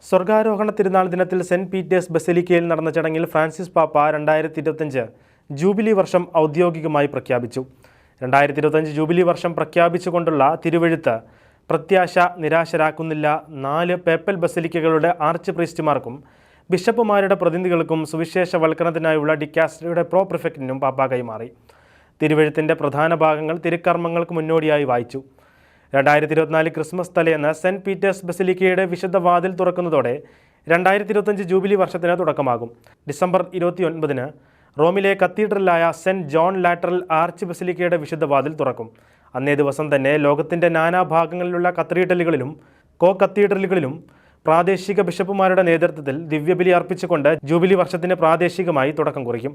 സ്വർഗാരോഹണ തിരുനാൾ ദിനത്തിൽ saint Peter's ബസിലിക്കയിൽ നടന്ന ചടങ്ങിൽ ഫ്രാൻസിസ് പാപ്പ 2025 ജൂബിലി വർഷം ഔദ്യോഗികമായി പ്രഖ്യാപിച്ചു. 2025 ജൂബിലി വർഷം പ്രഖ്യാപിച്ചുകൊണ്ടുള്ള തിരുവെഴുത്ത് പ്രത്യാശ നിരാശരാക്കുന്നില്ല. 4 പേപ്പൽ ബസിലിക്കകളുടെ ആർച്ച് പ്രീസ്റ്റുമാർക്കും ബിഷപ്പുമാരുടെ പ്രതിനിധികൾക്കും സുവിശേഷവൽക്കരണത്തിനായുള്ള ഡിക്കാസ്റ്ററിയുടെ പ്രിഫെക്റ്റിനും പാപ്പ കൈമാറി. തിരുവെഴുത്തിൻ്റെ പ്രധാന ഭാഗങ്ങൾ തിരുക്കർമ്മങ്ങൾക്ക് മുന്നോടിയായി വായിച്ചു. 2024 ക്രിസ്മസ് തലേന്ന് സെന്റ് പീറ്റേഴ്സ് ബസിലിക്കയുടെ വിശുദ്ധ വാതിൽ തുറക്കുന്നതോടെ 2025 ജൂബിലി വർഷത്തിന് തുടക്കമാകും. ഡിസംബർ 29-ന് റോമിലെ കത്തീഡ്രലായ സെന്റ് ജോൺ ലാറ്ററൽ ആർച്ച് ബസിലിക്കയുടെ വിശുദ്ധ വാതിൽ തുറക്കും. അന്നേ ദിവസം തന്നെ ലോകത്തിൻ്റെ നാനാഭാഗങ്ങളിലുള്ള കത്തീഡ്രലുകളിലും കത്തീഡ്രലുകളിലും പ്രാദേശിക ബിഷപ്പുമാരുടെ നേതൃത്വത്തിൽ ദിവ്യബലി അർപ്പിച്ചുകൊണ്ട് ജൂബിലി വർഷത്തിന് പ്രാദേശികമായി തുടക്കം കുറിക്കും.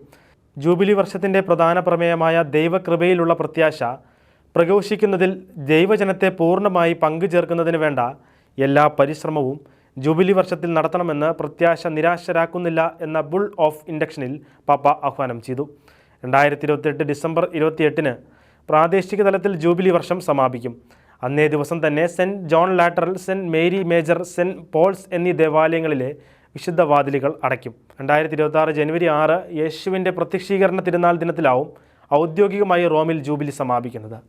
ജൂബിലി വർഷത്തിൻ്റെ പ്രധാന പ്രമേയമായ ദൈവകൃപയിലുള്ള പ്രത്യാശ പ്രഘോഷിക്കുന്നതിൽ ദൈവജനത്തെ പൂർണ്ണമായി പങ്കുചേർക്കുന്നതിന് വേണ്ട എല്ലാ പരിശ്രമവും ജൂബിലി വർഷത്തിൽ നടത്തണമെന്ന് പ്രത്യാശ നിരാശരാക്കുന്നില്ല എന്ന ബുൾ ഓഫ് ഇൻഡക്ഷനിൽ പാപ്പ ആഹ്വാനം ചെയ്തു. 2028 ഡിസംബർ 28-ന് പ്രാദേശിക തലത്തിൽ ജൂബിലി വർഷം സമാപിക്കും. അന്നേ ദിവസം തന്നെ Saint John Lateran, Saint Mary Major, Saint Paul's എന്നീ ദേവാലയങ്ങളിലെ വിശുദ്ധ വാതിലുകൾ അടയ്ക്കും. 2026 ജനുവരി 6 യേശുവിൻ്റെ പ്രത്യക്ഷീകരണ തിരുനാൾ ദിനത്തിലാവും ഔദ്യോഗികമായി റോമിൽ ജൂബിലി സമാപിക്കുന്നത്.